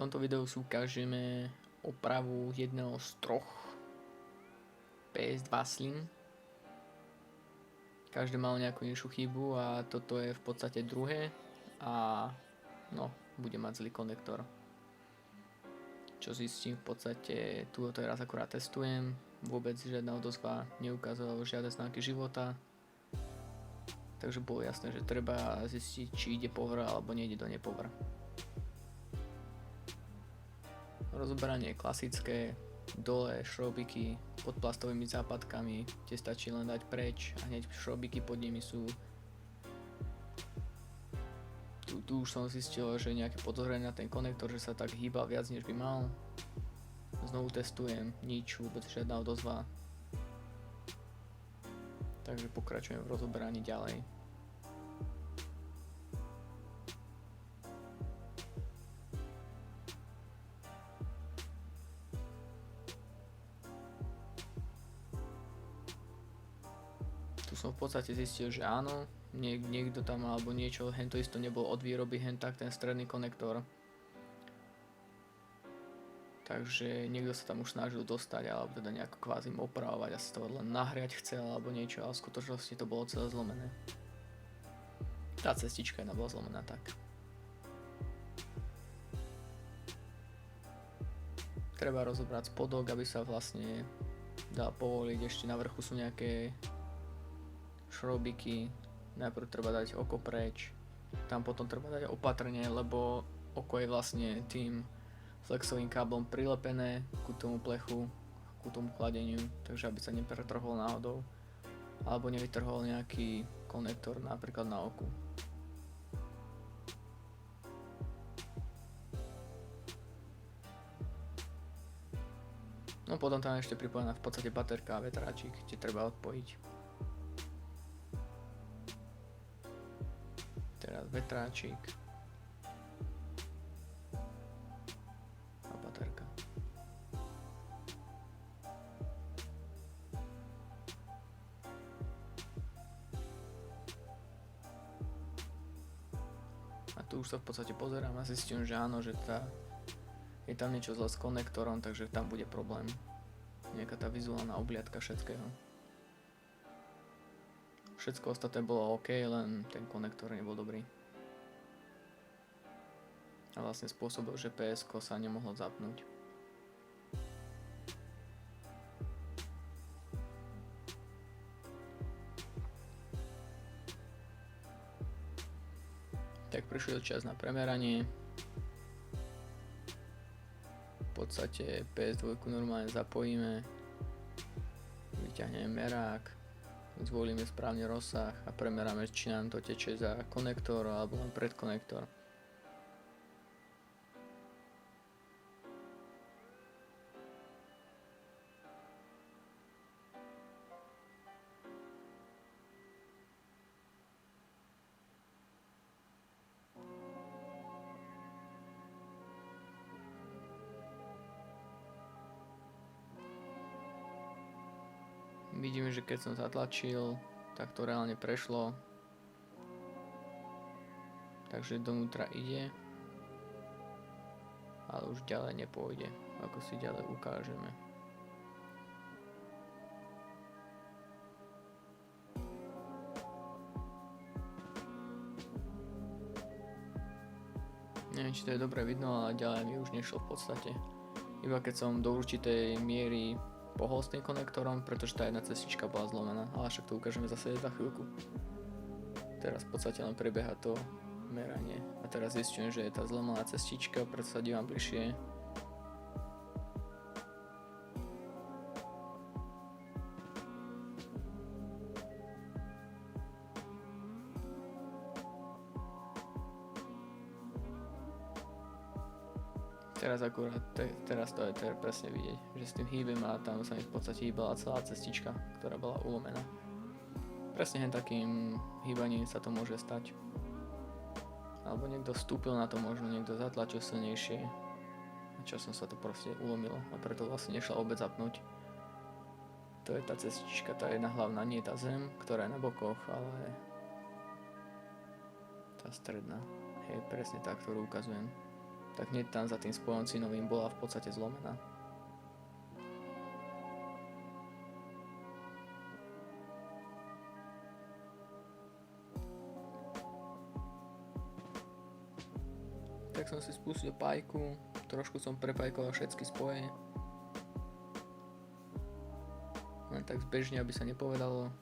tomto videu si ukážeme opravu jedného z troch PS2 Slim. Každý mal nejakú inšiu chybu a toto je v podstate druhé a no, bude mať zlý konektor. Čo zistím, v podstate tu teraz akurát testujem, vôbec žiadna odozva neukázala žiadne znaky života. Takže bolo jasné, že treba zistiť, či ide power alebo nejde do nepower. Rozoberanie je klasické, dole šrobiky pod plastovými západkami, tie stačí len dať preč a hneď šrobiky pod nimi sú. Tu už som zistil, že nejaké podozrenie na ten konektor, že sa tak hýba viac než by mal. Znovu testujem, nič, vôbec žiadna odozva. Takže pokračujem v rozoberaní ďalej. Tu som v podstate zistil, že áno, niekto tam alebo niečo, hento isto nebol od výroby, hen tak ten stredný konektor. Takže niekto sa tam už snažil dostať alebo teda nejako kvázi opravovať a sa to len nahriať chcel alebo niečo, ale v skutočnosti to bolo celé zlomené. Tá cestička jedna bola zlomená tak. Treba rozobrať spodok, aby sa vlastne dal povoliť, ešte na vrchu sú nejaké šrobiky. Najprv treba dať oko preč, tam potom treba dať opatrne, lebo oko je vlastne tým flexovým káblom prilepené ku tomu plechu, ku tomu chladeniu, takže aby sa nepretrhol náhodou alebo nevytrhol nejaký konektor napríklad na oku. No potom tam ešte pripojená v podstate baterka a vetráčik, kde treba odpojiť. Teraz vetráčik a baterka. A tu už sa v podstate pozerám a zistím, že áno, že je tam niečo zle s konektorom, takže tam bude problém. Nejaká tá vizuálna obliadka všetkého. Všetko ostatné bolo OK, len ten konektor nebol dobrý. A vlastne spôsobil, že PS-ko sa nemohlo zapnúť. Tak prišiel čas na premeranie. V podstate PS2 normálne zapojíme. Vyťahneme merák. Zvolíme správne rozsah a premeráme, či nám to teče za konektor alebo len pred konektor. Vidíme, že keď som zatlačil, tak to reálne prešlo. Takže donútra ide. Ale už ďalej nepôjde, ako si ďalej ukážeme. Neviem, či to je dobre vidno, ale ďalej mi už nešlo v podstate. Iba keď som do určitej miery pohol s tým konektorom, pretože tá jedna cestička bola zlomená, ale však to ukážeme zase za chvíľku. Teraz v podstate len prebieha to meranie a teraz zistujem, že je tá zlomená cestička, preto sa dívam bližšie. Teraz to je presne vidieť, že s tým hýbem a tam sa mi v podstate hýbala celá cestička, ktorá bola ulomená. Presne hen takým hýbaním sa to môže stať. Alebo niekto vstúpil na to, možno niekto zatlačil silnejšie a časom sa to proste ulomilo a preto vlastne nešla vôbec zapnúť. To je tá cestička, tá jedna hlavná, nie tá zem, ktorá je na bokoch, ale tá stredná. Hej, presne tá, ktorú ukazujem. tak hneď tam za tým spojom cínovým bola v podstate zlomená. Tak som si spustil pájku, trošku som prepajkoval všetky spoje. Len tak zbežne, aby sa nepovedalo.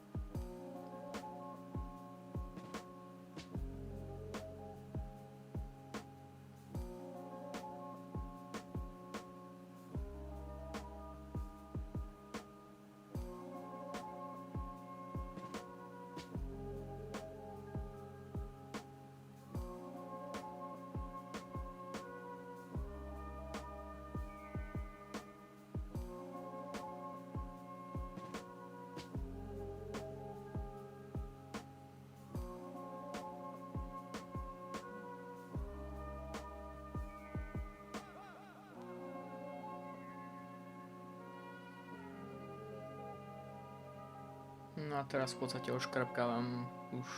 No a teraz v podstate oškrapkávam už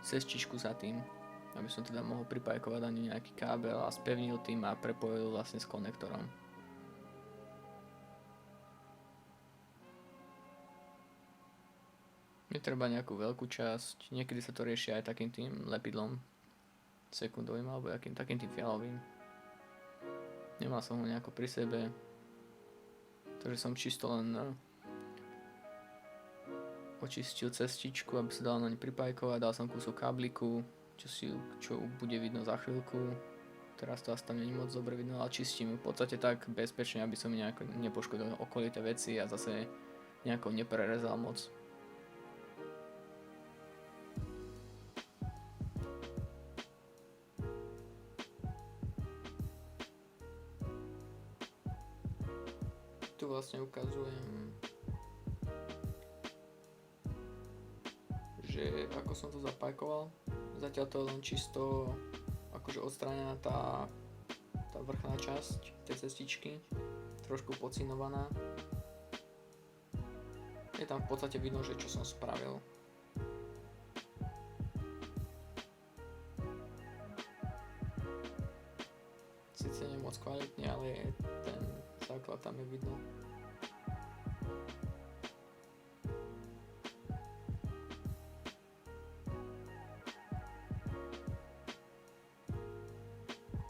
cestičku za tým, aby som teda mohol pripajkovať ani nejaký kábel a spevnil tým a prepojil vlastne s konektorom. Netreba nejakú veľkú časť, niekedy sa to rieši aj takým tým lepidlom sekundovým alebo takým tým fialovým. Nemal som ho nejako pri sebe, takže som čisto len očistil cestičku, aby sa dalo na ne pripajkovať, dal som kúsok kábliku, čo bude vidno za chvíľku. Teraz to asi tam nie je moc dobre vidno, ale čistím v podstate tak bezpečne, aby som nejako nepoškodil okolité veci a zase nejako neprerezal moc. Tu vlastne ukazujem, že ako som to zapajkoval. Zatiaľ to je len čisto akože odstránená tá vrchná časť tej cestičky, trošku pocinovaná. Je tam v podstate vidno, že čo som spravil. Sice nie moc kvalitne, ale ten základ tam je vidno.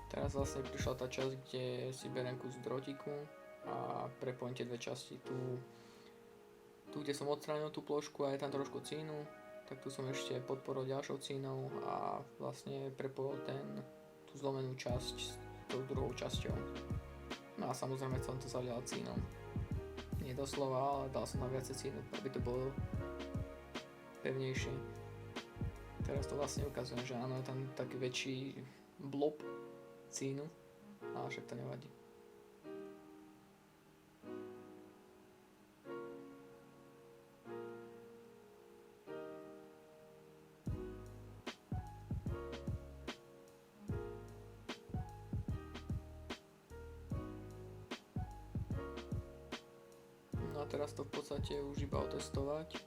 Teraz vlastne prišla tá časť, kde si beriem kus drôtiku a prepojím tie dve časti. Tu kde som odstránil tú plošku a je tam trošku cínu, tak tu som ešte podporil ďalšou cínou a vlastne prepojil tú zlomenú časť s tou druhou časťou. No a samozrejme som to zalial cínom. Nie doslova, ale dal som na viacej cínu, aby to bolo pevnejšie. Teraz to vlastne ukazujem, že áno, je tam taký väčší blob cínu, ale však to nevadí. No a teraz to v podstate už iba otestovať.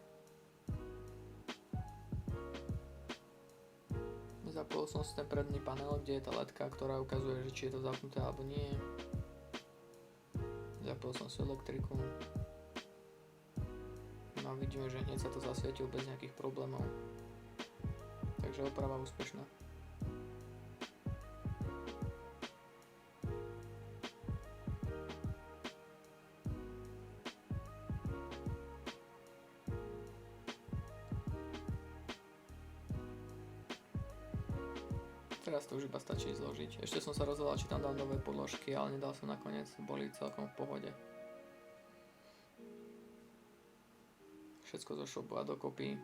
Zapol som si ten predný panel, kde je tá ledka, ktorá ukazuje, že či je to zapnuté alebo nie. Zapol som si elektriku. No a vidíme, že hneď sa to zasvietilo bez nejakých problémov. Takže oprava úspešná. Teraz to už iba stačí zložiť. Ešte som sa rozhodol, či tam dám nové podložky, ale nedal som nakoniec, boli celkom v pohode. Všetko zo šobu a dokopy.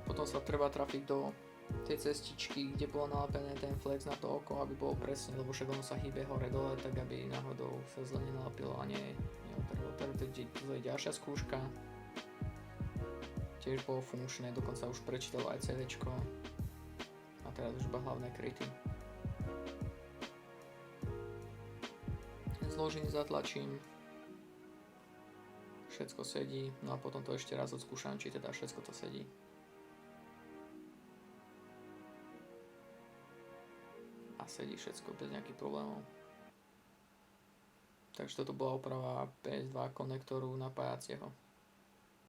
Potom sa treba trafiť do tej cestičky, kde bolo nalepené ten flex na to oko, aby bolo presne, lebo však ono sa hýbe hore-dole, tak aby náhodou sa zle nenalepilo a neotrhlo. To je ďalšia skúška. Tiež bolo funkčné, dokonca už prečítalo aj CDčko. A teraz už iba hlavné kryty. Zložím, zatlačím. všetko sedí, no a potom to ešte raz odskúšam, či teda všetko to sedí. A sedí všetko bez nejakých problémov. Takže toto bola oprava PS2 konektoru napájacieho.